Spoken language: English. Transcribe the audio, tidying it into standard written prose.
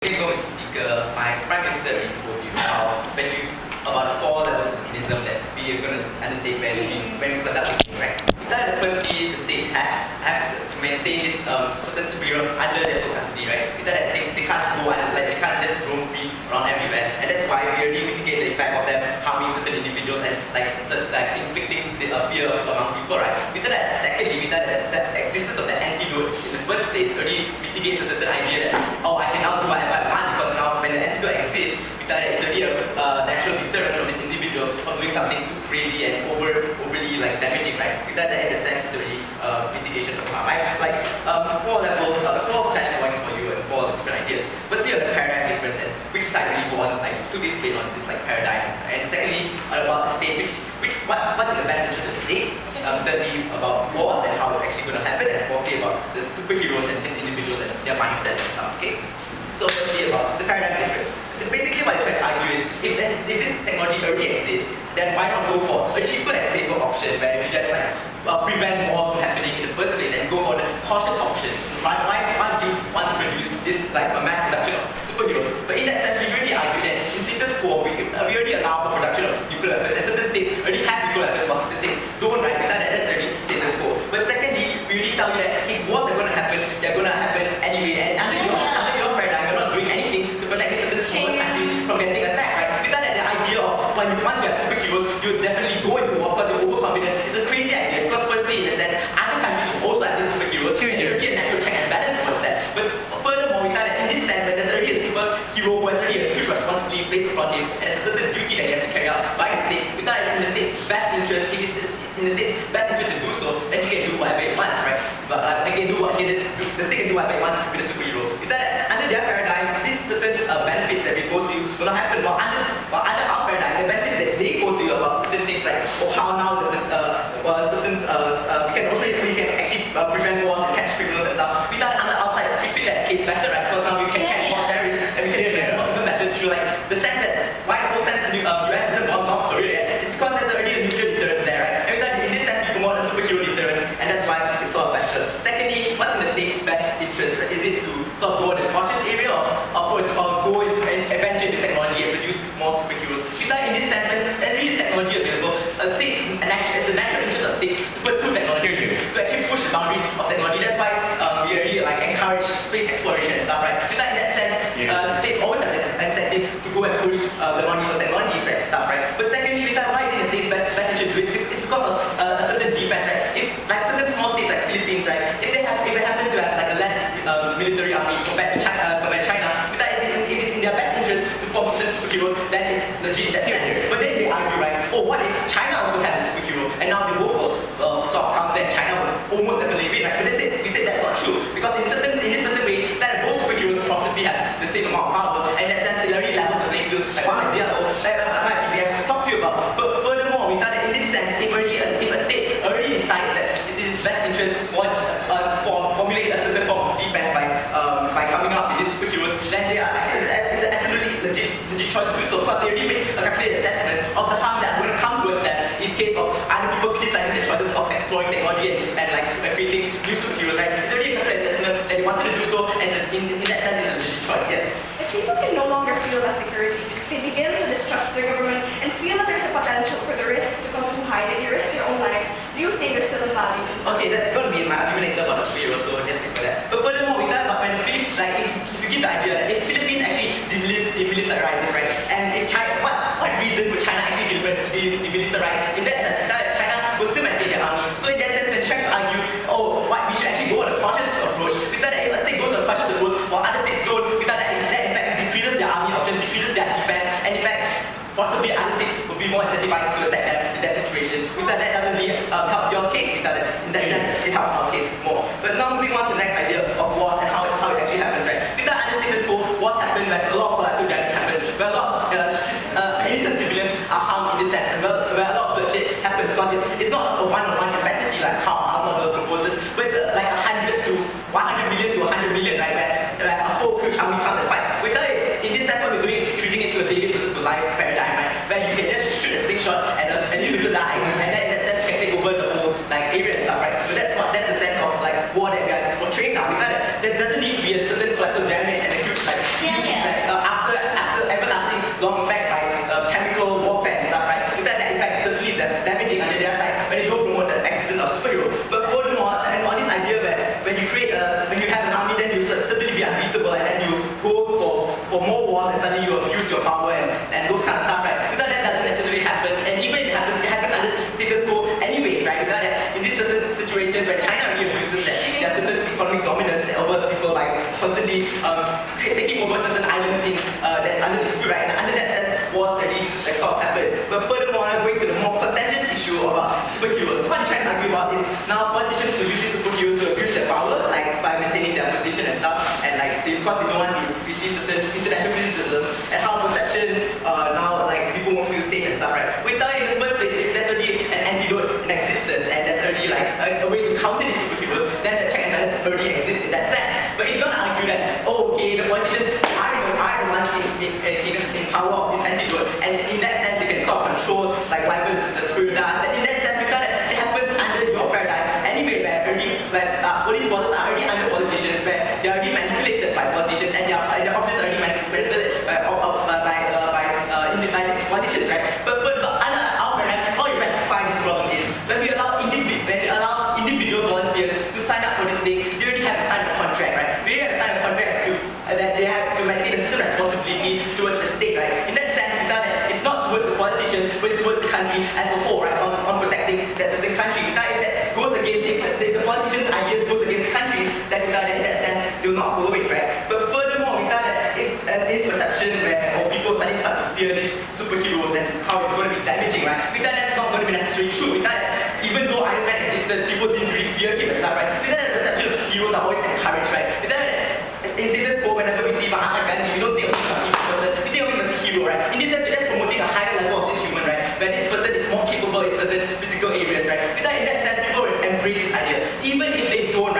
Go speaker, my Prime Minister already told you about the 4 levels of mechanism that we are going to undertake when we conduct this thing, right? Firstly, the states have to maintain this certain superior under their sole custody, right? They can't go they can't just roam free around everywhere, and that's why we already mitigate the effect of them harming certain individuals and inflicting the fear among people, right? Secondly, that existence of the antidote in the first place already mitigates a certain idea that I can now do whatever I want, because now when the antidote exists, it's already a natural deterrent from this individual from doing something too crazy and overly damaging, right? In the sense, it's already mitigation of harm, right? 4 levels, 4 flash points for you and 4 different ideas. Firstly, on the paradigm difference and which side really go on to this debate on this paradigm, and secondly, about the state, what's in the best interest of the state. Thirdly, about wars and how it's actually going to happen, and fourthly, about the superheroes and these individuals and their mindset and stuff. Okay. So firstly, about the paradigm difference. Basically, what I'm trying to argue is, if this technology already exists, then why not go for a cheaper and safer option where we just prevent wars from happening in the first place and go for the cautious option? Why do you want to produce this a mass production of superheroes? But in that sense, we already argue that in status quo, we already allow the production of nuclear weapons, and certain states already have nuclear weapons, while certain states don't, right? That's already status quo. But secondly, we already tell you that if wars are going to happen, they're going to happen anyway, and under your paradigm, you're not doing anything to protect certain smaller countries from getting attacked, right? Without that, the idea of once you have superheroes, you definitely go into war because you're overconfident. It's a crazy idea, because firstly, in the sense, other countries will also have these superheroes. There's already a natural check and balance towards that. But furthermore, we thought that in this sense, when there's already a superhero who has already a huge responsibility placed upon him, and there's a certain duty that he has to carry out by the state, we thought that in the state's best interest, to do so, then he can do whatever he wants, right? But the state can do whatever he wants with a superhero. We thought that under their paradigm, these certain benefits that we post to you will not happen. While under our paradigm, the benefits that they post to you about certain things like how now we can actually prevent wars and catch criminals and stuff. We thought under our side we fit that case better, right? Because now we can catch more terrorists and we can prevent more even better through the sense that why the whole sense the US doesn't bomb North Korea yet is because there's already a nuclear deterrent there, right? And we thought in this sense we promote a superhero deterrent, and that's why it's sort of better. Secondly, what's in the state's best interest, right? Is it to sort of go in the cautious area or go into and adventure into technology and produce more superheroes? We thought in this sense, there's really technology available. It's a natural interest of states to pursue technology, to actually push the boundaries of technology. That's why we really encourage space exploration and stuff, right? We thought in that sense, states always have an incentive to go and push the boundaries of technologies, right? Stuff, right? But secondly, we thought why is it in the state's best interest to do it? It's because of a certain defense, right? If certain small states like Philippines, right? If they happen to have a less military army compared to China, we thought if it's in their best interest to form certain superheroes, then it's legit that sense. But then they argue, right? What if China also has a superhero, and now they both sort of counter, and China will almost definitely win, right? But we said that's not true, because in a certain way, that both superheroes possibly have the same amount of power, and that sense it already levels the playing field, like one idea we have to talk to you about. But furthermore, we thought that in this sense, if a state already decides that it is its best interest for formulate a certain form of defense by coming up with these superheroes, then it's an absolutely legit choice to do so, because they already made a calculated assessment of the harm that are going to come towards them in case of other people criticizing the choices of exploring technology and creating new superheroes, right? It's already a calculated assessment that they wanted to do so, and in that sense, it's a legit choice, yes. If people can no longer feel that security, they begin to distrust their government and feel that there's a potential for the risks to come too high, that they risk their own lives. Do you think there's still a value? Okay, that's going to be my argument later about the superheroes, so just wait for that. But furthermore, we thought about when the Philippines, if you give the idea that if Philippines actually demilitarizes, right? And if China, what reason would China actually demilitarize? In that sense, China will still maintain their army. So in that sense, when trying to argue, we should actually go on a cautious approach, we thought that if a state goes on a cautious approach while other states don't, we thought that in fact decreases their army options, decreases their defense, and in fact possibly other states would be more incentivized to attack them in that situation. We thought that doesn't really help your case. We thought that in that sense it helps our case more. But now moving on to the next idea of wars and how it actually happens, right? We thought under status quo, wars happen when a lot of collateral damage happens, where a lot of innocent civilians are harmed in this sense, and where a lot of bloodshed happens, because it's not a one-on-one capacity like how our model proposes, but it's like 100 million to 100 million, right? Where a whole huge army comes and fight. We thought in this sense what we're doing is decreasing it to a David versus Goliath paradigm, right? Where you can just shoot a slingshot and an individual dies, and then in that sense you can take over the whole area and stuff, right? But that's the sense of war that we are portraying now. We thought that there doesn't need to be a certain collateral damage and a huge wars and suddenly you abuse your power and those kind of stuff, right? Without that doesn't necessarily happen, and even if it happens under status quo anyways, right? Without that, in these certain situations where China really abuses that there are certain economic dominance over people by constantly taking over certain islands in that's under dispute, right? And under that sense, wars already sort of happen. But furthermore, going to the more contentious issue about superheroes, what they're trying to argue about is now politicians will use these superheroes to abuse their power, like by maintaining their position and stuff, and like because they don't want to receive certain international criticism, and how perception now like people won't feel safe and stuff, right? Without in the first place, if there's already an antidote in existence and there's already like a way to counter these superheroes, then the check and balance already exists in that sense. But if you want to argue that, oh, okay, the politicians are the ones in power of this antidote, and in that sense they can sort of control like whatever the spirit does, then in that sense, because it happens under your paradigm anyway, where already police forces are already under politicians, where they are already manipulated by politicians, and their offices are already manipulated by these politicians, right? But under our paradigm, how you rectify this problem is when we allow individual volunteers to sign up for this thing, they already have to sign a contract, right? They already have to sign a contract that they have to maintain a certain responsibility towards the state, right? In that sense, without that, it's not towards the politicians, but it's towards the country as a whole, right? On protecting that certain country. Without it, that goes against the politicians' ideas goes against countries, that without that, in that sense, they will not follow it, right? But furthermore, without that, it's perception where people suddenly start to fear these superheroes and how it's going to be damaging, right? Without that, it's not going to be necessarily true. Without that, even though Iron Man existed, people didn't really fear him and stuff, right? Without that, the perception of heroes are always encouraged, right? Without that, in status quo, whenever we see Mahatma Gandhi, we don't think of him as a evil person, we think of him as a hero, right? In this sense, we're just promoting a higher level of this human, right? Where this person is more capable in certain physical areas, right? Without in that sense, people will embrace this idea. Even if they don't,